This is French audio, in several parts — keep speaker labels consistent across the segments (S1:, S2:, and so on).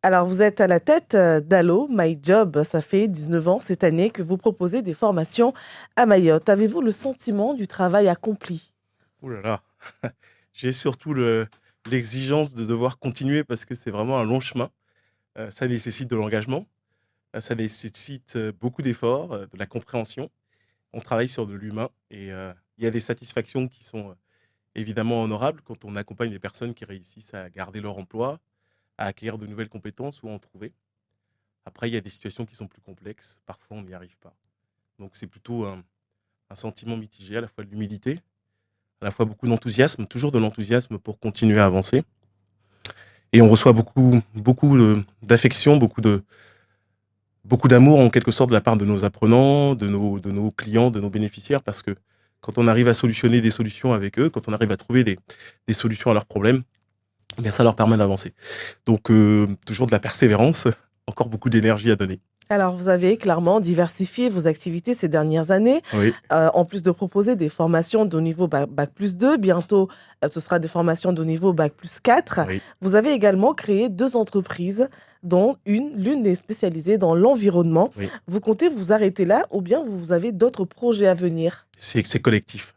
S1: Alors, vous êtes à la tête d'Allo My Job. Ça fait 19 ans cette année que vous proposez des formations à Mayotte. Avez-vous le sentiment du travail accompli?
S2: Ouh là là, j'ai surtout l'exigence de devoir continuer parce que c'est vraiment un long chemin. Ça nécessite de l'engagement, ça nécessite, beaucoup d'efforts, de la compréhension. On travaille sur de l'humain et il y a des satisfactions qui sont, évidemment honorables quand on accompagne des personnes qui réussissent à garder leur emploi, à acquérir de nouvelles compétences ou à en trouver. Après, il y a des situations qui sont plus complexes, parfois on n'y arrive pas. Donc c'est plutôt un sentiment mitigé, à la fois de l'humilité, à la fois beaucoup d'enthousiasme, toujours de l'enthousiasme pour continuer à avancer. Et on reçoit beaucoup d'affection, beaucoup d'amour en quelque sorte de la part de nos apprenants, de nos clients, de nos bénéficiaires, parce que quand on arrive à solutionner des solutions avec eux, quand on arrive à trouver des solutions à leurs problèmes, eh bien ça leur permet d'avancer. Donc toujours de la persévérance, encore beaucoup d'énergie à donner.
S1: Alors, vous avez clairement diversifié vos activités ces dernières années,
S2: Oui,
S1: en plus de proposer des formations de niveau bac+2. Bientôt, ce sera des formations de niveau bac+4.
S2: oui.
S1: Vous avez également créé 2 entreprises, dont l'une est spécialisée dans l'environnement.
S2: Oui,
S1: Vous comptez vous arrêter là ou bien vous avez d'autres projets à venir?
S2: c'est collectif.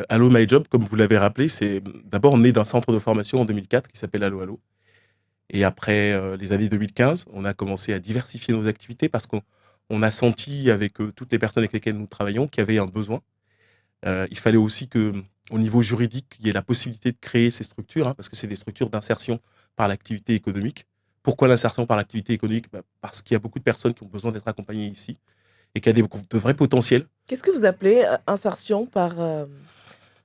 S2: Allo My Job, comme vous l'avez rappelé, c'est d'abord né d'un centre de formation en 2004 qui s'appelle Allo Allo. Et après les années 2015, on a commencé à diversifier nos activités parce qu'on a senti avec toutes les personnes avec lesquelles nous travaillons qu'il y avait un besoin. Il fallait aussi que, au niveau juridique, il y ait la possibilité de créer ces structures, hein, parce que c'est des structures d'insertion par l'activité économique. Pourquoi l'insertion par l'activité économique? Parce qu'il y a beaucoup de personnes qui ont besoin d'être accompagnées ici et qu'il y a de vrais potentiels
S1: Qu'est-ce que vous appelez, insertion
S2: par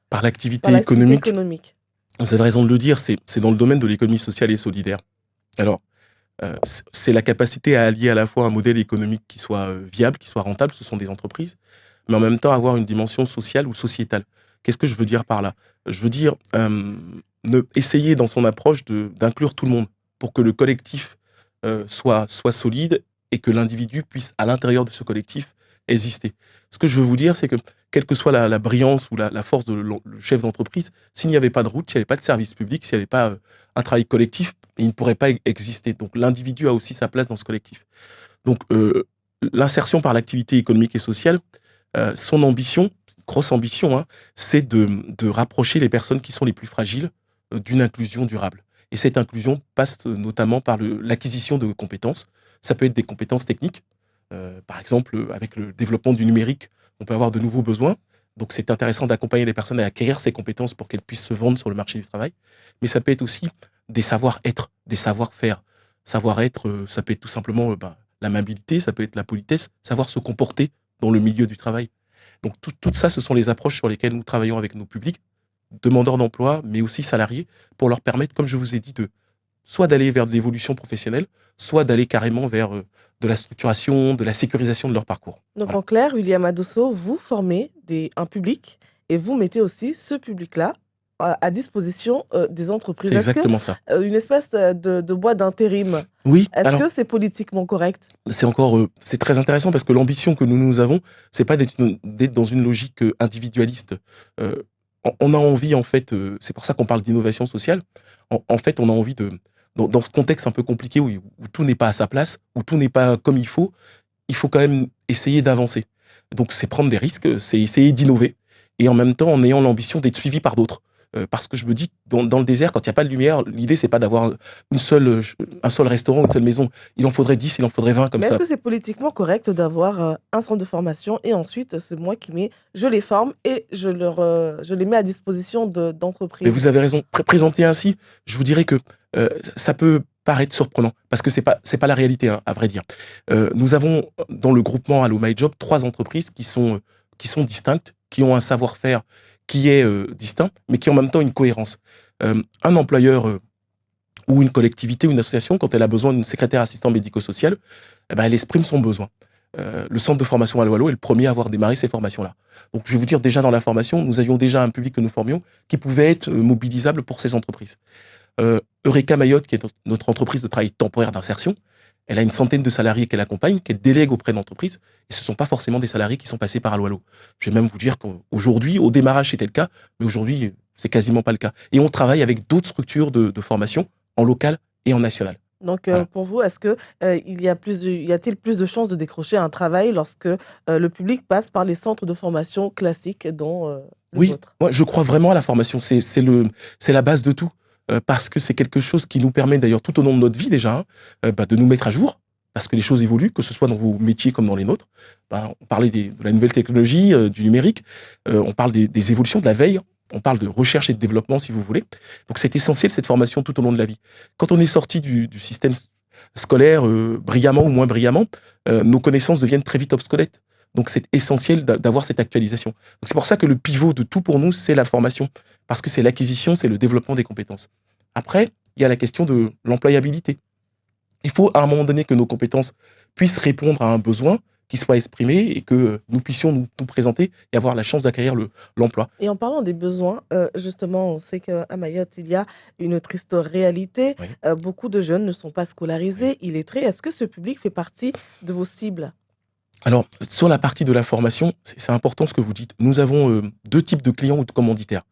S1: par
S2: l'activité
S1: l'activité
S2: économique.
S1: économique?
S2: Vous avez raison de le dire, c'est dans le domaine de l'économie sociale et solidaire. Alors, c'est la capacité à allier à la fois un modèle économique qui soit viable, qui soit rentable, ce sont des entreprises, mais en même temps avoir une dimension sociale ou sociétale. Qu'est-ce que je veux dire par là? Je veux dire essayer dans son approche d'inclure tout le monde pour que le collectif soit solide et que l'individu puisse, à l'intérieur de ce collectif, exister. Ce que je veux vous dire, c'est que quelle que soit la brillance ou la force de le chef d'entreprise, s'il n'y avait pas de route, s'il n'y avait pas de service public, s'il n'y avait pas un travail collectif, il ne pourrait pas exister. Donc l'individu a aussi sa place dans ce collectif. Donc l'insertion par l'activité économique et sociale, son ambition, grosse ambition, hein, c'est de rapprocher les personnes qui sont les plus fragiles d'une inclusion durable. Et cette inclusion passe notamment par l'acquisition de compétences. Ça peut être des compétences techniques. Par exemple, avec le développement du numérique, on peut avoir de nouveaux besoins. Donc c'est intéressant d'accompagner les personnes à acquérir ces compétences pour qu'elles puissent se vendre sur le marché du travail. Mais ça peut être aussi des savoir-être, des savoir-faire. Savoir-être, ça peut être tout simplement l'amabilité, ça peut être la politesse, savoir se comporter dans le milieu du travail. Donc tout ça, ce sont les approches sur lesquelles nous travaillons avec nos publics, demandeurs d'emploi, mais aussi salariés, pour leur permettre, comme je vous ai dit, soit d'aller vers de l'évolution professionnelle, soit d'aller carrément vers de la structuration, de la sécurisation de leur parcours.
S1: Donc
S2: Voilà.
S1: en clair, William Adosso, vous formez un public et vous mettez aussi ce public-là à disposition des entreprises.
S2: C'est
S1: Est-ce que
S2: exactement ça.
S1: une espèce de boîte d'intérim,
S2: Oui,
S1: est-ce
S2: alors
S1: que c'est politiquement correct?
S2: c'est très intéressant parce que l'ambition que nous avons, c'est pas d'être dans une logique individualiste. On a envie, en fait, c'est pour ça qu'on parle d'innovation sociale. En fait, on a envie dans ce contexte un peu compliqué où tout n'est pas à sa place, où tout n'est pas comme il faut quand même essayer d'avancer. Donc c'est prendre des risques, c'est essayer d'innover et en même temps en ayant l'ambition d'être suivi par d'autres. Parce que je me dis, dans le désert, quand il n'y a pas de lumière, l'idée, c'est pas d'avoir un seul restaurant, une seule maison. Il en faudrait 10, il en faudrait 20 comme
S1: Mais est-ce
S2: ça.
S1: que c'est politiquement correct d'avoir un centre de formation et ensuite c'est moi je les forme et je les mets à disposition
S2: Mais
S1: d'entreprises?
S2: vous avez raison. Présenté ainsi, je vous dirais que ça peut paraître surprenant parce que c'est pas la réalité, hein, à vrai dire. Nous avons dans le groupement Allo My Job 3 entreprises qui sont distinctes, qui ont un savoir-faire qui est distinct, mais qui ont en même temps une cohérence. Un employeur ou une collectivité ou une association, quand elle a besoin d'une secrétaire assistant médico-social, eh ben, elle exprime son besoin. Le centre de formation Allo Allo est le premier à avoir démarré ces formations-là. Donc, je vais vous dire, déjà dans la formation, nous avions déjà un public que nous formions qui pouvait être mobilisable pour ces entreprises. Eureka Mayotte, qui est notre entreprise de travail temporaire d'insertion, elle a une centaine de salariés qu'elle accompagne, qu'elle délègue auprès d'entreprises, et ce ne sont pas forcément des salariés qui sont passés par Allo Allo. Je vais même vous dire qu'aujourd'hui, au démarrage, c'était le cas, mais aujourd'hui, c'est quasiment pas le cas. Et on travaille avec d'autres structures de formation, en local et en national.
S1: Donc,
S2: Voilà.
S1: pour vous, est-ce que, y a-t-il plus de chances de décrocher un travail lorsque, le public passe par les centres de formation classiques dont, le
S2: Oui,
S1: vôtre?
S2: moi je crois vraiment à la formation. C'est la base de tout, parce que c'est quelque chose qui nous permet d'ailleurs tout au long de notre vie déjà, hein, de nous mettre à jour, parce que les choses évoluent, que ce soit dans vos métiers comme dans les nôtres. On parlait de la nouvelle technologie, du numérique, on parle des évolutions, de la veille, on parle de recherche et de développement si vous voulez. Donc c'est essentiel cette formation tout au long de la vie. Quand on est sorti du système scolaire, brillamment ou moins brillamment, nos connaissances deviennent très vite obsolètes. Donc c'est essentiel d'avoir cette actualisation. Donc c'est pour ça que le pivot de tout pour nous, c'est la formation. Parce que c'est l'acquisition, c'est le développement des compétences. Après, il y a la question de l'employabilité. Il faut à un moment donné que nos compétences puissent répondre à un besoin qui soit exprimé et que nous puissions nous présenter et avoir la chance d'acquérir l'emploi.
S1: Et en parlant des besoins, justement, on sait qu'à Mayotte, il y a une triste réalité.
S2: Oui,
S1: Beaucoup de jeunes ne sont pas
S2: oui.
S1: scolarisés, illettrés. Est-ce que ce public fait partie de vos cibles?
S2: Alors, sur la partie de la formation, c'est important ce que vous dites. Nous avons deux types de clients ou de commanditaires.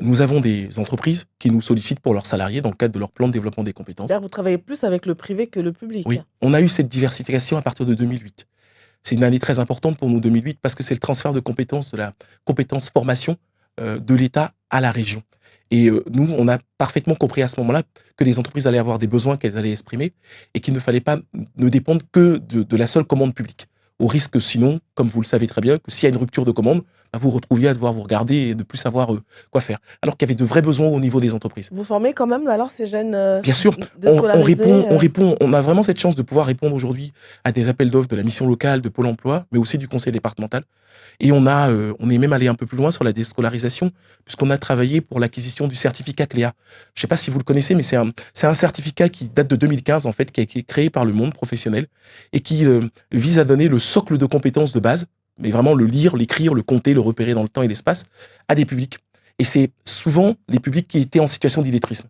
S2: Nous avons des entreprises qui nous sollicitent pour leurs salariés dans le cadre de leur plan de développement des compétences.
S1: D'ailleurs, vous travaillez plus avec le privé que le public.
S2: Oui, on a eu cette diversification à partir de 2008. C'est une année très importante pour nous, 2008, parce que c'est le transfert de compétences, de la compétence formation de l'État à la région. Et nous, on a parfaitement compris à ce moment-là que les entreprises allaient avoir des besoins qu'elles allaient exprimer et qu'il ne fallait pas ne dépendre que de la seule commande publique. Au risque, sinon, comme vous le savez très bien, que s'il y a une rupture de commande, vous vous retrouviez à devoir vous regarder et de plus savoir quoi faire. Alors qu'il y avait de vrais besoins au niveau des entreprises.
S1: Vous formez quand même alors ces jeunes,
S2: Bien sûr,
S1: déscolarisés,
S2: on a vraiment cette chance de pouvoir répondre aujourd'hui à des appels d'offres de la mission locale, de Pôle emploi, mais aussi du conseil départemental. Et on est même allé un peu plus loin sur la déscolarisation, puisqu'on a travaillé pour l'acquisition du certificat CLEA. Je ne sais pas si vous le connaissez, mais c'est un certificat qui date de 2015, en fait, qui a été créé par le monde professionnel et qui vise à donner le socle de compétences de base, mais vraiment le lire, l'écrire, le compter, le repérer dans le temps et l'espace, à des publics. Et c'est souvent les publics qui étaient en situation d'illettrisme.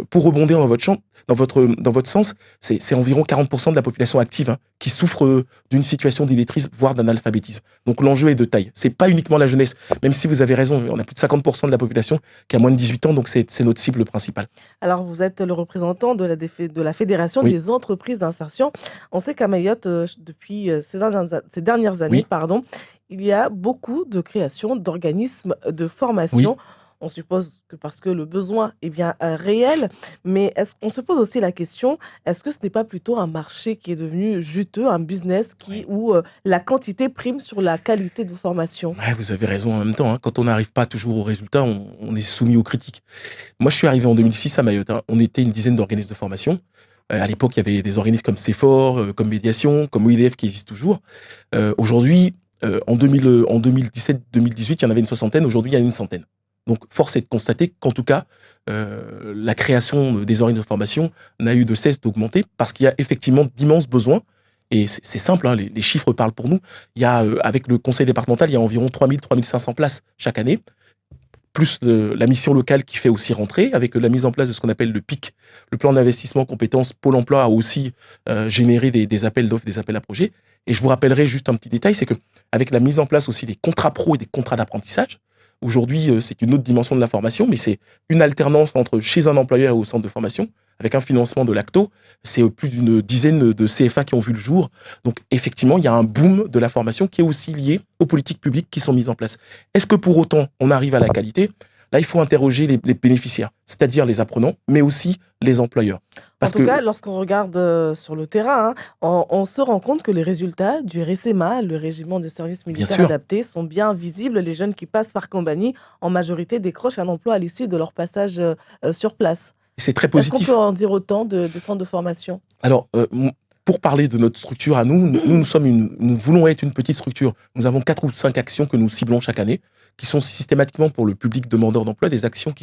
S2: Pour rebondir dans votre sens, c'est environ 40% de la population active qui souffre d'une situation d'illettrisme, voire d'un alphabétisme. Donc l'enjeu est de taille. C'est pas uniquement la jeunesse, même si vous avez raison, on a plus de 50% de la population qui a moins de 18 ans, donc c'est notre cible principale.
S1: Alors, vous êtes le représentant de la Fédération
S2: Oui,
S1: des entreprises d'insertion. On sait qu'à Mayotte, depuis ces dernières années,
S2: oui,
S1: pardon, il y a beaucoup de créations d'organismes de
S2: oui.
S1: formation. On suppose que parce que le besoin est bien réel, mais on se pose aussi la question, est-ce que ce n'est pas plutôt un marché qui est devenu juteux, un business
S2: Oui.
S1: où la quantité prime sur la qualité de formation?
S2: Ouais, vous avez raison en même temps. Quand on n'arrive pas toujours au résultat, on est soumis aux critiques. Moi, je suis arrivé en 2006 à Mayotte. On était une dizaine d'organismes de formation. À l'époque, il y avait des organismes comme CEFOR, comme Médiation, comme OIDF qui existent toujours. Aujourd'hui, en 2017-2018, il y en avait une soixantaine. Aujourd'hui, il y en a une centaine. Donc, force est de constater qu'en tout cas, la création des organismes de formation n'a eu de cesse d'augmenter parce qu'il y a effectivement d'immenses besoins. Et c'est simple, les chiffres parlent pour nous. Il y a, avec le conseil départemental, il y a environ 3 500 places chaque année, plus la mission locale qui fait aussi rentrer, avec la mise en place de ce qu'on appelle le PIC, le plan d'investissement compétences. Pôle emploi a aussi généré des appels d'offres, des appels à projets. Et je vous rappellerai juste un petit détail, c'est que avec la mise en place aussi des contrats pro et des contrats d'apprentissage, aujourd'hui c'est une autre dimension de la formation, mais c'est une alternance entre chez un employeur et au centre de formation, avec un financement de l'ACTO. C'est plus d'une dizaine de CFA qui ont vu le jour. Donc effectivement, il y a un boom de la formation qui est aussi lié aux politiques publiques qui sont mises en place. Est-ce que pour autant on arrive à la qualité? Là, il faut interroger les bénéficiaires, c'est-à-dire les apprenants, mais aussi les employeurs.
S1: En
S2: Parce
S1: tout
S2: que,
S1: cas, lorsqu'on regarde sur le terrain, on se rend compte que les résultats du RSMA, le régiment de service
S2: bien
S1: militaire
S2: sûr,
S1: adapté, sont bien visibles. Les jeunes qui passent par Combani, en majorité, décrochent un emploi à l'issue de leur passage sur place.
S2: c'est très
S1: Est-ce qu'on peut
S2: positif.
S1: en dire autant des centres de formation?
S2: Alors, pour parler de notre structure à nous voulons être une petite structure. Nous avons 4 ou 5 actions que nous ciblons chaque année, qui sont systématiquement pour le public demandeur d'emploi, des actions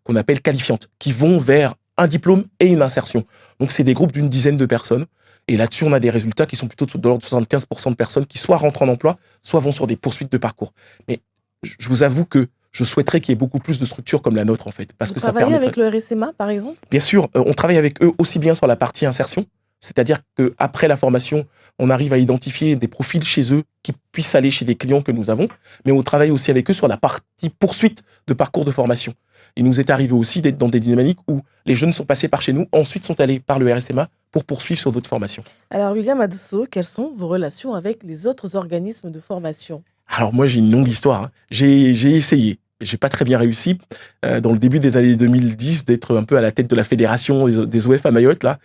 S2: qu'on appelle qualifiantes, qui vont vers un diplôme et une insertion. Donc, c'est des groupes d'une dizaine de personnes. Et là-dessus, on a des résultats qui sont plutôt de l'ordre de 75% de personnes qui soit rentrent en emploi, soit vont sur des poursuites de parcours. Mais je vous avoue que je souhaiterais qu'il y ait beaucoup plus de structures comme la nôtre, en fait, parce
S1: Vous
S2: que ça
S1: travaillez
S2: permettrait.
S1: avec le RSMA, par exemple?
S2: Bien sûr, on travaille avec eux aussi bien sur la partie insertion, c'est-à-dire qu'après la formation, on arrive à identifier des profils chez eux qui puissent aller chez les clients que nous avons, mais on travaille aussi avec eux sur la partie poursuite de parcours de formation. Il nous est arrivé aussi d'être dans des dynamiques où les jeunes sont passés par chez nous, ensuite sont allés par le RSMA pour poursuivre sur d'autres formations.
S1: Alors, William Adosso, quelles sont vos relations avec les autres organismes de formation?
S2: Alors moi, j'ai une longue histoire, hein. J'ai essayé. J'ai pas très bien réussi dans le début des années 2010 d'être un peu à la tête de la fédération des OF à Mayotte là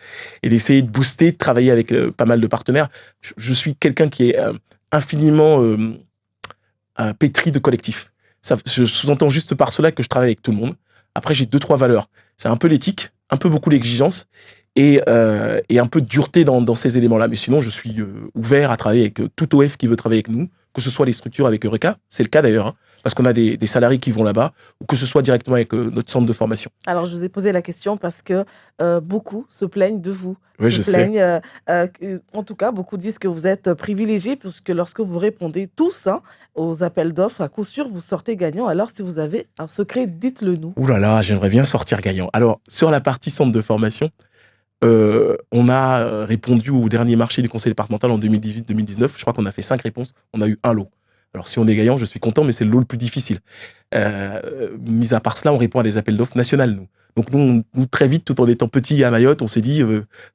S2: et d'essayer de booster, de travailler avec pas mal de partenaires. Je suis quelqu'un qui est infiniment pétri de collectif. Ça, je sous-entends juste par cela que je travaille avec tout le monde. Après, j'ai 2-3 valeurs. C'est un peu l'éthique, un peu beaucoup l'exigence et un peu de dureté dans ces éléments-là. Mais sinon, je suis ouvert à travailler avec tout OF qui veut travailler avec nous, que ce soit les structures avec Eureka, c'est le cas d'ailleurs, hein, parce qu'on a des salariés qui vont là-bas, ou que ce soit directement avec notre centre de formation.
S1: Alors, je vous ai posé la question parce que beaucoup se plaignent de vous.
S2: Oui,
S1: Se
S2: je sais.
S1: plaignent, en tout cas, beaucoup disent que vous êtes privilégiés puisque lorsque vous répondez tous hein, aux appels d'offres, à coup sûr, vous sortez gagnant. Alors, si vous avez un secret, dites-le nous.
S2: Ouh là là, j'aimerais bien sortir gagnant. Alors, sur la partie centre de formation, on a répondu au dernier marché du conseil départemental en 2018-2019. Je crois qu'on a fait 5 réponses. On a eu un lot. Alors, si on est gagnant, je suis content, mais c'est le lot le plus difficile. Mis à part cela, on répond à des appels d'offres nationales, nous. Donc, nous, très vite, tout en étant petits à Mayotte, on s'est dit,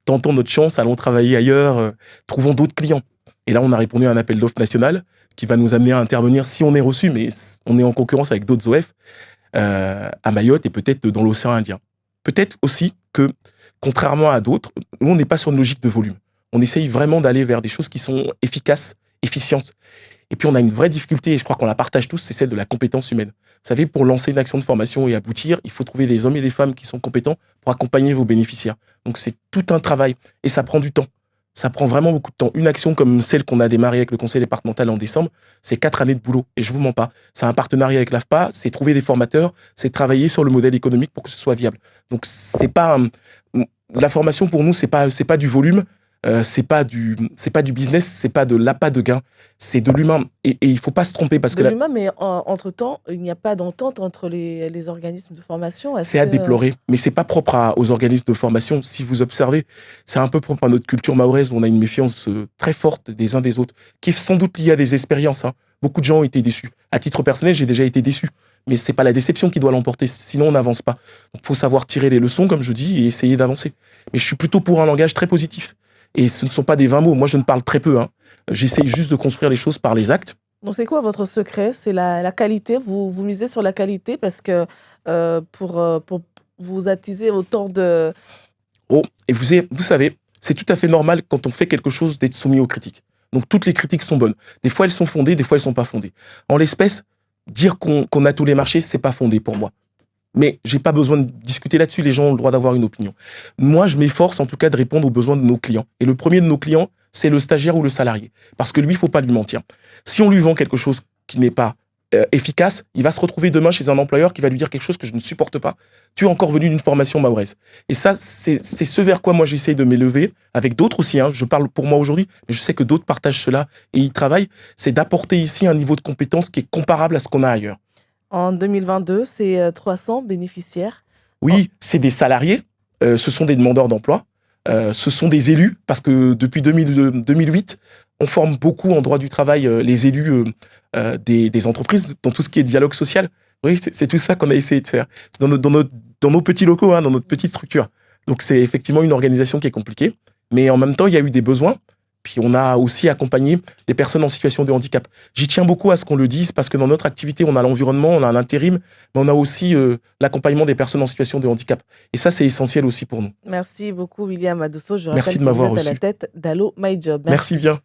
S2: tentons notre chance, allons travailler ailleurs, trouvons d'autres clients. Et là, on a répondu à un appel d'offres national qui va nous amener à intervenir si on est reçu, mais on est en concurrence avec d'autres OF à Mayotte et peut-être dans l'océan Indien. Peut-être aussi que, contrairement à d'autres, nous, on n'est pas sur une logique de volume. On essaye vraiment d'aller vers des choses qui sont efficaces, efficientes. Et puis, on a une vraie difficulté, et je crois qu'on la partage tous, c'est celle de la compétence humaine. Vous savez, pour lancer une action de formation et aboutir, il faut trouver des hommes et des femmes qui sont compétents pour accompagner vos bénéficiaires. Donc, c'est tout un travail et ça prend du temps. Ça prend vraiment beaucoup de temps. Une action comme celle qu'on a démarrée avec le conseil départemental en décembre, c'est 4 années de boulot. Et je vous mens pas. C'est un partenariat avec l'AFPA, c'est trouver des formateurs, c'est travailler sur le modèle économique pour que ce soit viable. Donc, c'est pas, la formation pour nous, c'est pas du volume, c'est pas du business, c'est pas de l'appât de gain, c'est de l'humain. Et il faut pas se tromper parce
S1: De
S2: que
S1: l'humain, mais entre-temps, il n'y a pas d'entente entre les organismes de formation. Est-ce
S2: c'est à
S1: que...
S2: déplorer, mais c'est pas propre aux organismes de formation. Si vous observez, c'est un peu propre à notre culture mahoraise où on a une méfiance très forte des uns des autres, qui est sans doute liée à des expériences, hein. Beaucoup de gens ont été déçus. À titre personnel, j'ai déjà été déçu. Mais c'est pas la déception qui doit l'emporter, sinon on n'avance pas. Donc faut savoir tirer les leçons, comme je dis, et essayer d'avancer. Mais je suis plutôt pour un langage très positif. Et ce ne sont pas des vains mots. Moi, je ne parle très peu, hein. J'essaye juste de construire les choses par les actes.
S1: Donc, c'est quoi votre secret? C'est la qualité. Vous misez sur la qualité parce que pour vous attiser autant de...
S2: Oh, et vous savez, c'est tout à fait normal quand on fait quelque chose d'être soumis aux critiques. Donc toutes les critiques sont bonnes. Des fois, elles sont fondées, des fois, elles sont pas fondées. En l'espèce, dire qu'on a tous les marchés, c'est pas fondé pour moi. Mais j'ai pas besoin de discuter là-dessus, les gens ont le droit d'avoir une opinion. Moi, je m'efforce en tout cas de répondre aux besoins de nos clients. Et le premier de nos clients, c'est le stagiaire ou le salarié. Parce que lui, il faut pas lui mentir. Si on lui vend quelque chose qui n'est pas efficace, il va se retrouver demain chez un employeur qui va lui dire quelque chose que je ne supporte pas. Tu es encore venu d'une formation mahoraise. Et ça, c'est ce vers quoi moi j'essaye de m'élever, avec d'autres aussi, hein. Je parle pour moi aujourd'hui, mais je sais que d'autres partagent cela et y travaillent. C'est d'apporter ici un niveau de compétence qui est comparable à ce qu'on a ailleurs.
S1: En 2022, c'est 300 bénéficiaires. Oh,
S2: Oui, c'est des salariés, ce sont des demandeurs d'emploi, ce sont des élus, parce que depuis 2008, on forme beaucoup en droit du travail les élus des entreprises dans tout ce qui est dialogue social. Oui, c'est tout ça qu'on a essayé de faire dans nos petits locaux, hein, dans notre petite structure. Donc c'est effectivement une organisation qui est compliquée, mais en même temps, il y a eu des besoins. Puis on a aussi accompagné des personnes en situation de handicap. J'y tiens beaucoup à ce qu'on le dise parce que dans notre activité, on a l'environnement, on a l'intérim, mais on a aussi l'accompagnement des personnes en situation de handicap. Et ça, c'est essentiel aussi pour nous.
S1: merci beaucoup, William Adosso. Je
S2: Merci
S1: rappelle
S2: de
S1: que vous
S2: m'avoir
S1: êtes à la
S2: reçu.
S1: tête d'Allo My Job.
S2: Merci
S1: Merci.
S2: bien.